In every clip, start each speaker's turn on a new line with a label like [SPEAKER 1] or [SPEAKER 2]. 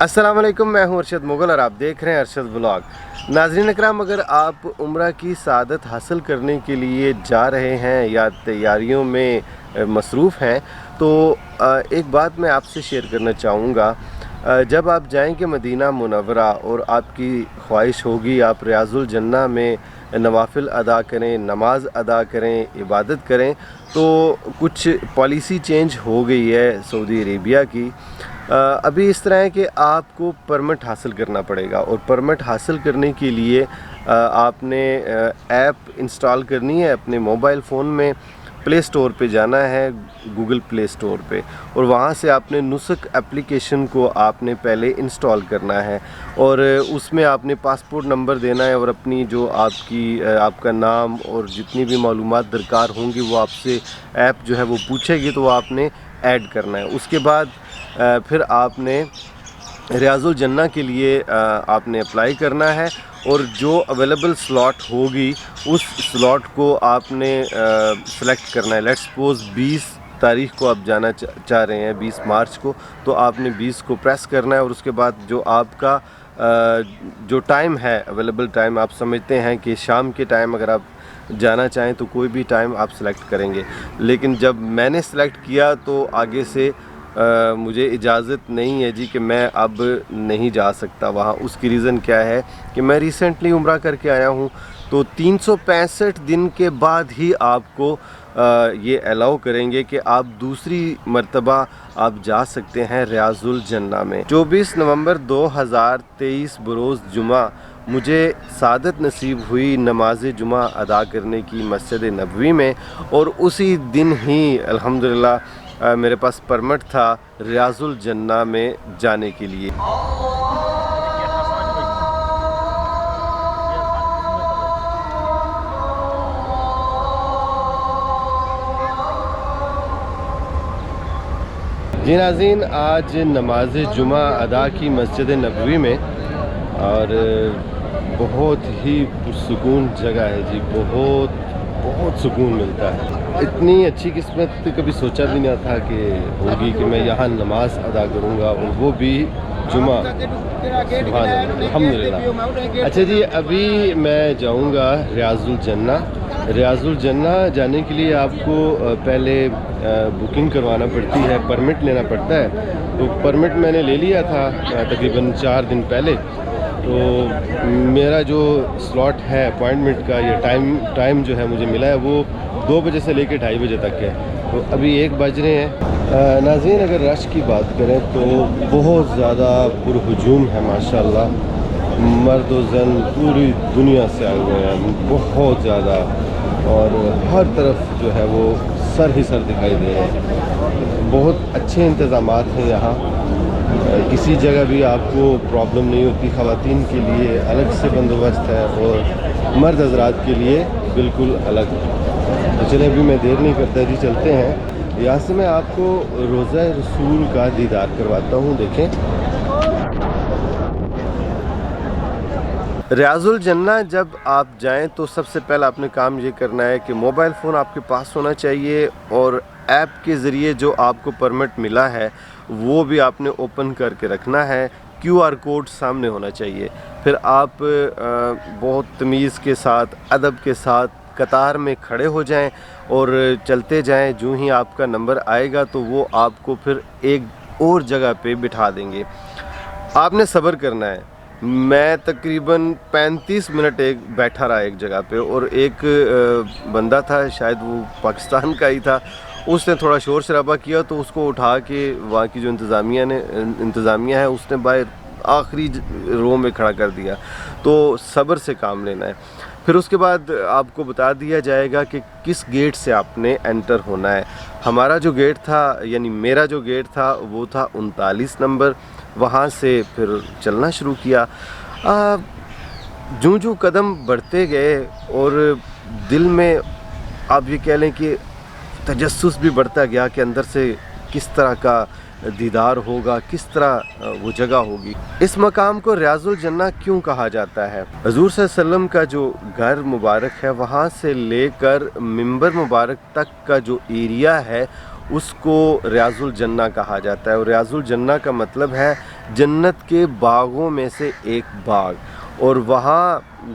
[SPEAKER 1] अस्सलाम वालेकुम, मैं हूं अरशद मुगल और आप देख रहे हैं अरशद व्लॉग। नाज़रीन इकराम, अगर आप उम्रा की सआदत हासिल करने के लिए जा रहे हैं या तैयारियों में मसरूफ़ हैं तो एक बात मैं आपसे शेयर करना चाहूँगा। जब आप जाएंगे मदीना मुनव्वरा और आपकी ख्वाहिश होगी आप रियाजुल जन्ना में नवाफिल अदा करें, नमाज अदा करें, इबादत करें, तो कुछ पॉलिसी चेंज हो गई है सऊदी अरेबिया की। अभी इस तरह है कि आपको परमिट हासिल करना पड़ेगा और परमिट हासिल करने के लिए आपने ऐप इंस्टॉल करनी है अपने मोबाइल फ़ोन में। प्ले स्टोर पे जाना है, गूगल प्ले स्टोर पे, और वहाँ से आपने नुस्ख एप्लीकेशन को आपने पहले इंस्टॉल करना है और उसमें आपने पासपोर्ट नंबर देना है और अपनी जो आपका नाम और जितनी भी मालूमात दरकार होंगी वो आपसे ऐप जो है वो पूछेगी, तो वो आपने ऐड करना है। उसके बाद फिर आपने रियाजुल जन्ना के लिए आपने अप्लाई करना है और जो अवेलेबल स्लॉट होगी उस स्लॉट को आपने सेलेक्ट करना है। लेट्स सपोज 20 तारीख को आप जाना चाह रहे हैं, 20 मार्च को, तो आपने 20 को प्रेस करना है और उसके बाद जो आपका जो टाइम है, अवेलेबल टाइम आप समझते हैं कि शाम के टाइम अगर आप जाना चाहें तो कोई भी टाइम आप सेलेक्ट करेंगे। लेकिन जब मैंने सेलेक्ट किया तो आगे से मुझे इजाज़त नहीं है जी कि मैं अब नहीं जा सकता वहाँ। उसकी रीज़न क्या है कि मैं रिसेंटली उम्रा करके आया हूँ, तो 365 दिन के बाद ही आपको ये अलाउ करेंगे कि आप दूसरी मर्तबा आप जा सकते हैं रियाजुल जन्ना में। 24 नवंबर 2023 बरोज़ जुमा मुझे सादत नसीब हुई नमाज जुमा अदा करने की मस्जिद नबवी में, और उसी दिन ही अल्हम्दुलिल्लाह मेरे पास परमिट था रियाजुल जन्ना में जाने के लिए। जी नाज़रीन, आज नमाज जुमा अदा की मस्जिद नबवी में, और बहुत ही पुरसुकून जगह है जी, बहुत सुकून मिलता है। इतनी अच्छी किस्मत कभी सोचा भी नहीं था कि होगी कि मैं यहाँ नमाज अदा करूँगा, और वो भी जुमा। सुभान अल्लाह, अल्हम्दुलिल्लाह। अच्छा जी, अभी मैं जाऊँगा रियाजुल जन्ना। रियाजुल जन्ना जाने के लिए आपको पहले बुकिंग करवाना पड़ती है, परमिट लेना पड़ता है। तो परमिट मैंने ले लिया था तकरीबन 4 दिन पहले। तो मेरा जो स्लॉट है अपॉइंटमेंट का, ये टाइम जो है मुझे मिला है वो 2 बजे से लेकर 2:30 बजे तक है। तो अभी 1 बज रहे हैं। नाज़रीन, अगर रश की बात करें तो बहुत ज़्यादा पुरहुजूम है माशाल्लाह। मर्द व ज़न पूरी दुनिया से आए हुए हैं, बहुत ज़्यादा, और हर तरफ जो है वो सर ही सर दिखाई दे रहे हैं। बहुत अच्छे इंतज़ामात हैं यहाँ, किसी जगह भी आपको प्रॉब्लम नहीं होती। ख़वातीन के लिए अलग से बंदोबस्त है और मर्द हज़रात के लिए बिल्कुल अलग। तो चलिए अभी मैं देर नहीं करता जी, चलते हैं। यहाँ से मैं आपको रोज़ा रसूल का दीदार करवाता हूँ। देखें, रियाजुल जन्ना जब आप जाएं तो सबसे पहला आपने काम ये करना है कि मोबाइल फ़ोन आपके पास होना चाहिए, और ऐप के ज़रिए जो आपको परमिट मिला है वो भी आपने ओपन करके रखना है। QR कोड सामने होना चाहिए। फिर आप बहुत तमीज़ के साथ, अदब के साथ कतार में खड़े हो जाएं और चलते जाएं। जो ही आपका नंबर आएगा तो वो आपको फिर एक और जगह पे बिठा देंगे। आपने सब्र करना है। मैं तकरीबन 35 मिनट बैठा रहा एक जगह पे, और एक बंदा था, शायद वो पाकिस्तान का ही था, उसने थोड़ा शोर शराबा किया तो उसको उठा के वहाँ की जो इंतज़ामिया है उसने बाहर आखिरी रो में खड़ा कर दिया। तो सब्र से काम लेना है। फिर उसके बाद आपको बता दिया जाएगा कि किस गेट से आपने एंटर होना है। हमारा जो गेट था, यानी मेरा जो गेट था वो था 39 नंबर। वहाँ से फिर चलना शुरू किया। जूं कदम बढ़ते गए और दिल में आप ये कह लें कि तजस्सुस भी बढ़ता गया कि अंदर से किस तरह का दीदार होगा, किस तरह वो जगह होगी। इस मकाम को रियाजुल जन्ना क्यों कहा जाता है? हुज़ूर सल्लल्लाहु अलैहि वसल्लम का जो घर मुबारक है, वहाँ से लेकर मिंबर मुबारक तक का जो एरिया है उसको रियाजुल जन्ना कहा जाता है। और रियाजुल जन्ना का मतलब है जन्नत के बागों में से एक बाग, और वहाँ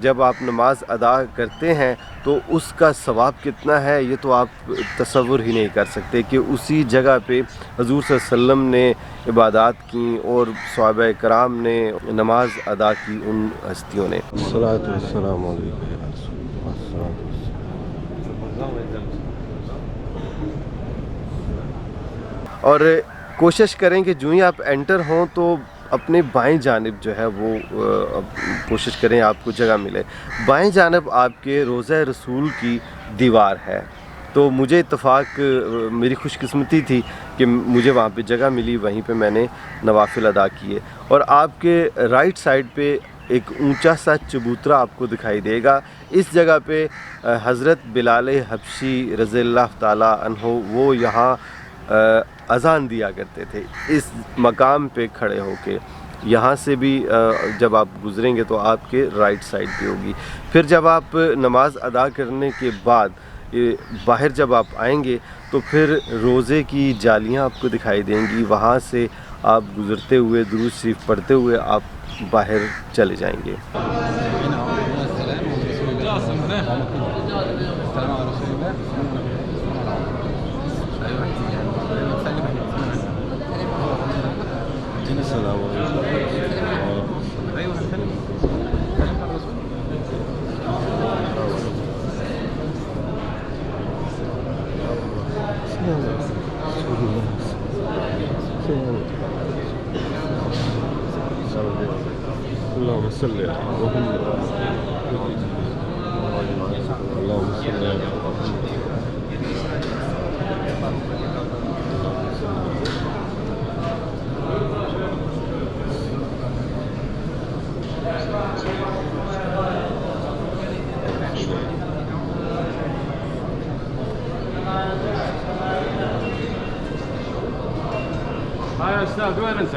[SPEAKER 1] जब आप नमाज अदा करते हैं तो उसका सवाब कितना है ये तो आप तसव्वुर ही नहीं कर सकते कि उसी जगह पे हजूर सल्लल्लाहु अलैहि वसल्लम ने इबादत की और सहाबा कराम ने नमाज अदा की उन हस्तियों ने। अस्सलातु वस्सलामु अलैका या रसूलल्लाह, अस्सलातु वस्सलाम। और कोशिश करें कि जो ही आप एंटर हों तो अपने बाएं जानिब जो है वो कोशिश करें आपको जगह मिले। बाएं जानिब आपके रोज़ा रसूल की दीवार है, तो मुझे इत्तफ़ाक मेरी खुशकिस्मती थी कि मुझे वहाँ पे जगह मिली, वहीं पे मैंने नवाफिल अदा किए। और आपके राइट साइड पे एक ऊंचा सा चबूतरा आपको दिखाई देगा। इस जगह पे हज़रत बिलाल हबशी रज़ियल्लाहु ताला अन्हु वो यहाँ अज़ान दिया करते थे, इस मकाम पे खड़े होके। यहाँ से भी जब आप गुज़रेंगे तो आपके राइट साइड पे होगी। फिर जब आप नमाज अदा करने के बाद बाहर जब आप आएंगे तो फिर रोज़े की जालियाँ आपको दिखाई देंगी, वहाँ से आप गुज़रते हुए दुरूद शरीफ पढ़ते हुए आप बाहर चले जाएंगे।
[SPEAKER 2] يا أستاذ وين أنت؟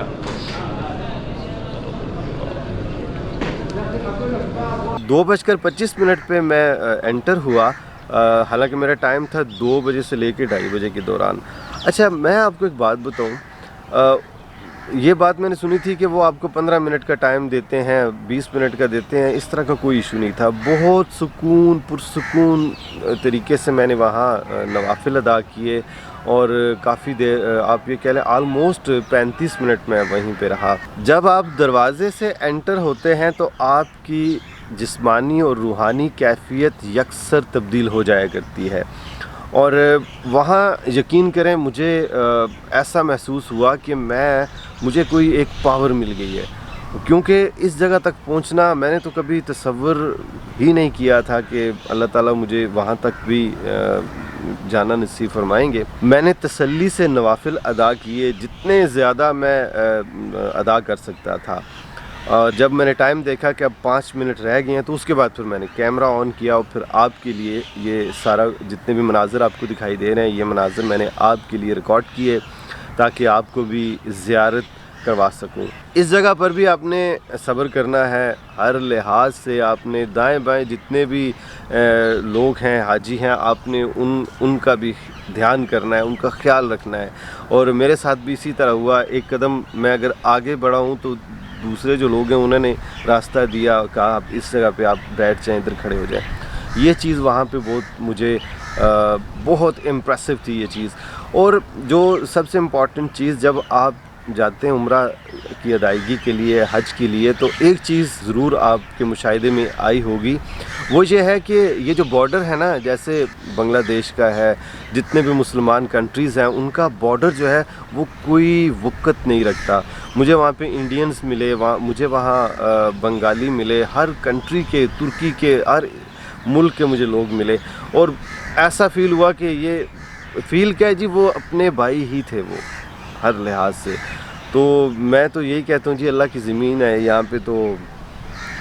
[SPEAKER 1] 2:25 पे मैं एंटर हुआ। हालांकि मेरा टाइम था 2 बजे से लेकर 2:30 बजे के दौरान। अच्छा, मैं आपको एक बात बताऊं, ये बात मैंने सुनी थी कि वो आपको 15 मिनट का टाइम देते हैं, 20 मिनट का देते हैं, इस तरह का कोई इशू नहीं था। बहुत सुकून पुरसुकून तरीके से मैंने वहाँ नवाफिल अदा किए और काफ़ी देर, आप ये कह लें आलमोस्ट 35 मिनट में वहीं पे रहा। जब आप दरवाज़े से एंटर होते हैं तो आपकी जिस्मानी और रूहानी कैफियत यकसर तब्दील हो जाया करती है, और वहाँ यकीन करें मुझे ऐसा महसूस हुआ कि मुझे कोई एक पावर मिल गई है, क्योंकि इस जगह तक पहुँचना मैंने तो कभी तसव्वुर ही नहीं किया था कि अल्लाह ताला मुझे वहाँ तक भी जाना नसीब फरमाएंगे। मैंने तसल्ली से नवाफिल अदा किए, जितने ज़्यादा मैं अदा कर सकता था। जब मैंने टाइम देखा कि अब 5 मिनट रह गए हैं तो उसके बाद फिर मैंने कैमरा ऑन किया और फिर आपके लिए ये सारा जितने भी मनाज़र आपको दिखाई दे रहे हैं, ये मनाज़र मैंने आपके लिए रिकॉर्ड किए ताकि आपको भी ज़ियारत करवा सकूं। इस जगह पर भी आपने सब्र करना है, हर लिहाज से आपने दाएं बाएं जितने भी लोग हैं, हाजी हैं, आपने उनका भी ध्यान करना है, उनका ख्याल रखना है। और मेरे साथ भी इसी तरह हुआ। एक कदम मैं अगर आगे बढ़ा हूँ तो दूसरे जो लोग हैं उन्होंने रास्ता दिया, कहा आप इस जगह पे आप बैठ जाएं, इधर खड़े हो जाएं। ये चीज़ वहाँ पे मुझे बहुत इम्प्रेसिव थी ये चीज़। और जो सबसे इम्पॉर्टेंट चीज़, जब आप जाते हैं उम्रा की अदायगी के लिए, हज के लिए, तो एक चीज़ ज़रूर आपके मुशाहिदे में आई होगी, वो ये है कि ये जो बॉर्डर है ना, जैसे बांग्लादेश का है, जितने भी मुसलमान कंट्रीज़ हैं, उनका बॉर्डर जो है वो कोई वक़्त नहीं रखता। मुझे वहाँ पे इंडियंस मिले, मुझे वहाँ बंगाली मिले, हर कंट्री के, तुर्की के, हर मुल्क के मुझे लोग मिले, और ऐसा फ़ील हुआ कि ये फ़ील क्या है जी, वो अपने भाई ही थे वो हर लिहाज से। तो मैं तो यही कहता हूँ जी, अल्लाह की ज़मीन है, यहाँ पे तो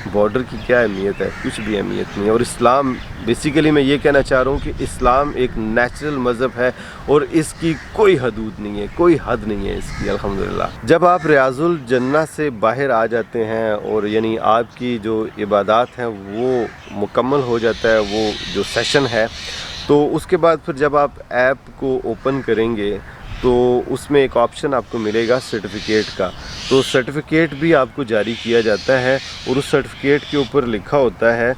[SPEAKER 1] बॉर्डर की क्या अहमियत है, कुछ भी अहमियत नहीं है। और इस्लाम, बेसिकली मैं ये कहना चाह रहा हूँ कि इस्लाम एक नेचुरल मज़हब है और इसकी कोई हदूद नहीं है, कोई हद नहीं है इसकी, अल्हम्दुलिल्लाह। जब आप रियाजुल जन्नह से बाहर आ जाते हैं और यानी आपकी जो इबादत हैं वो मुकम्मल हो जाता है, वो जो सेशन है, तो उसके बाद फिर जब आप ऐप को ओपन करेंगे تو اس میں ایک آپشن آپ کو ملے گا سرٹیفکیٹ کا. تو سرٹیفکیٹ بھی آپ کو جاری کیا جاتا ہے اور اس سرٹیفکیٹ کے اوپر لکھا ہوتا ہے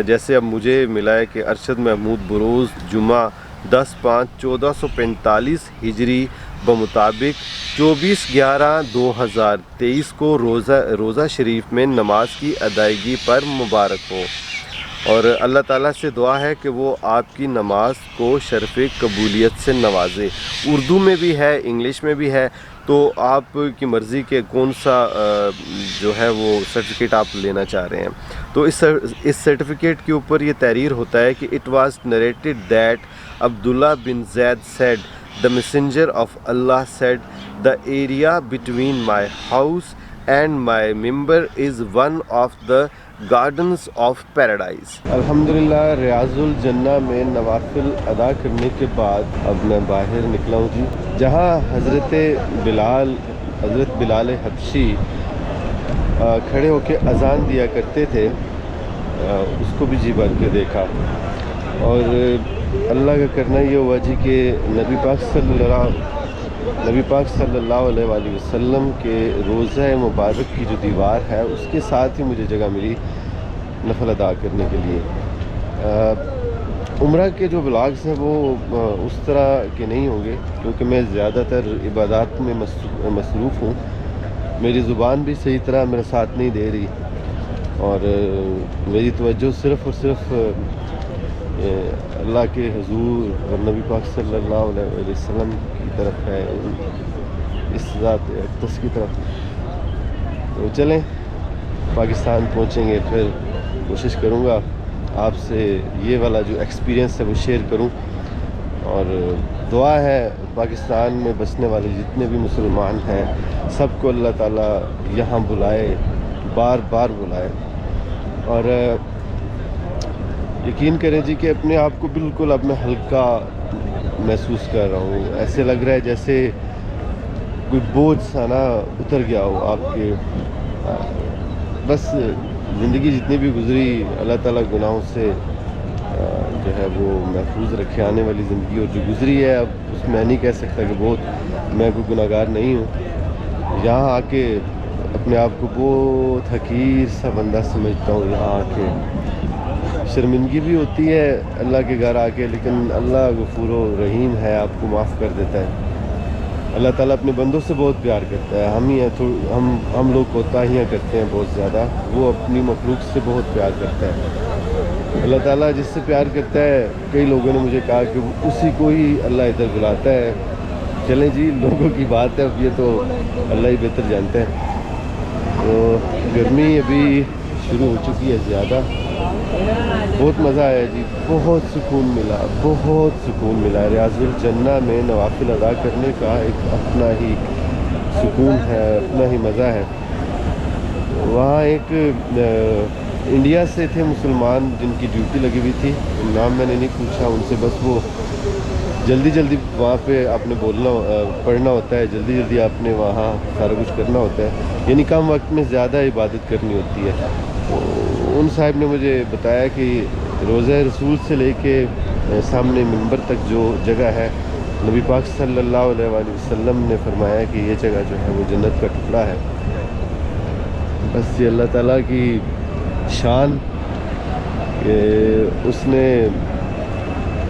[SPEAKER 1] جیسے اب مجھے ملا ہے کہ ارشد محمود بروز جمعہ 10/5/1445 ہجری بمطابق 24/11/2023 کو روزہ شریف میں نماز کی ادائیگی پر مبارک ہو، اور اللہ تعالیٰ سے دعا ہے کہ وہ آپ کی نماز کو شرف قبولیت سے نوازے. اردو میں بھی ہے، انگلش میں بھی ہے، تو آپ کی مرضی کے کون سا جو ہے وہ سرٹیفکیٹ آپ لینا چاہ رہے ہیں. تو اس سرٹیفکیٹ کے اوپر یہ تحریر ہوتا ہے کہ it was narrated that Abdullah bin Zaid said the messenger of Allah said the area between my house and my member is one of the gardens of paradise. الحمدللہ ریاض الجنہ میں نوافل ادا کرنے کے بعد اب میں باہر نکلا ہوں جی، جہاں حضرت بلال حبشی کھڑے ہو کے اذان دیا کرتے تھے، اس کو بھی جی بھر کے دیکھا. اور اللہ کا کرنا یہ ہوا جی کہ نبی پاک صلی اللہ علیہ وآلہ وسلم کے روضہ مبارک کی جو دیوار ہے اس کے ساتھ ہی مجھے جگہ ملی نفل ادا کرنے کے لیے. عمرہ کے جو ولاگز ہیں وہ اس طرح کے نہیں ہوں گے کیونکہ میں زیادہ تر عبادات میں مصروف ہوں. میری زبان بھی صحیح طرح میرا ساتھ نہیں دے رہی اور میری توجہ صرف اور صرف اللہ کے حضور اور نبی پاک صلی اللہ علیہ وسلم کی طرف ہے، اس ذات اقدس کی طرف. تو چلیں پاکستان پہنچیں گے پھر کوشش کروں گا آپ سے یہ والا جو ایکسپیرینس ہے وہ شیئر کروں. اور دعا ہے پاکستان میں بسنے والے جتنے بھی مسلمان ہیں سب کو اللہ تعالیٰ یہاں بلائے، بار بار بلائے. اور یقین کریں جی کہ اپنے آپ کو بالکل اب میں ہلکا محسوس کر رہا ہوں. ایسے لگ رہا ہے جیسے کوئی بوجھ سا نا اتر گیا ہو آپ کے. بس زندگی جتنی بھی گزری اللہ تعالیٰ گناہوں سے جو ہے وہ محفوظ رکھے. آنے والی زندگی اور جو گزری ہے اب اس میں نہیں کہہ سکتا کہ بہت میں کوئی گناہ گار نہیں ہوں. یہاں آ کے اپنے آپ کو بہت حقیر سا بندہ سمجھتا ہوں. یہاں آ کے شرمندگی بھی ہوتی ہے اللہ کے گھر آ کے، لیکن اللہ غفور و رحیم ہے، آپ کو معاف کر دیتا ہے. اللہ تعالیٰ اپنے بندوں سے بہت پیار کرتا ہے. ہم لوگ کوتاہیاں کرتے ہیں بہت زیادہ، وہ اپنی مخلوق سے بہت پیار کرتا ہے. اللہ تعالیٰ جس سے پیار کرتا ہے، کئی لوگوں نے مجھے کہا کہ اسی کو ہی اللہ ادھر بلاتا ہے. چلیں جی لوگوں کی بات ہے، اب یہ تو اللہ ہی بہتر جانتے ہیں. تو گرمی ابھی شروع ہو چکی ہے زیادہ. بہت مزہ آیا جی، بہت سکون ملا. ریاض الجنہ میں نوافل ادا کرنے کا ایک اپنا ہی سکون ہے، اپنا ہی مزہ ہے. وہاں ایک انڈیا سے تھے مسلمان جن کی ڈیوٹی لگی ہوئی تھی، نام میں نے نہیں پوچھا ان سے، بس وہ جلدی وہاں پہ آپ نے پڑھنا ہوتا ہے، جلدی آپ نے وہاں سارا کچھ کرنا ہوتا ہے، یعنی کم وقت میں زیادہ عبادت کرنی ہوتی ہے. ان صاحب نے مجھے بتایا کہ روضہ رسول سے لے کے سامنے منبر تک جو جگہ ہے، نبی پاک صلی اللہ علیہ وآلہ وسلم نے فرمایا کہ یہ جگہ جو ہے وہ جنت کا ٹکڑا ہے. بس یہ اللہ تعالیٰ کی شان کہ اس نے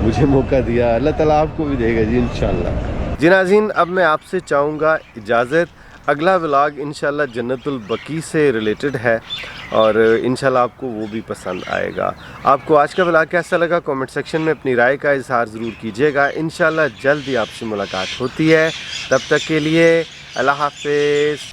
[SPEAKER 1] مجھے موقع دیا. اللہ تعالیٰ آپ کو بھی دے گا جی انشاءاللہ. جی ناظرین، اب میں آپ سے چاہوں گا اجازت. اگلا ولاگ انشاءاللہ جنت البقیع سے ریلیٹڈ ہے اور انشاءاللہ آپ کو وہ بھی پسند آئے گا. آپ کو آج کا ولاگ کیسا لگا کامنٹ سیکشن میں اپنی رائے کا اظہار ضرور کیجیے گا. انشاءاللہ جلد ہی آپ سے ملاقات ہوتی ہے. تب تک کے لیے اللہ حافظ.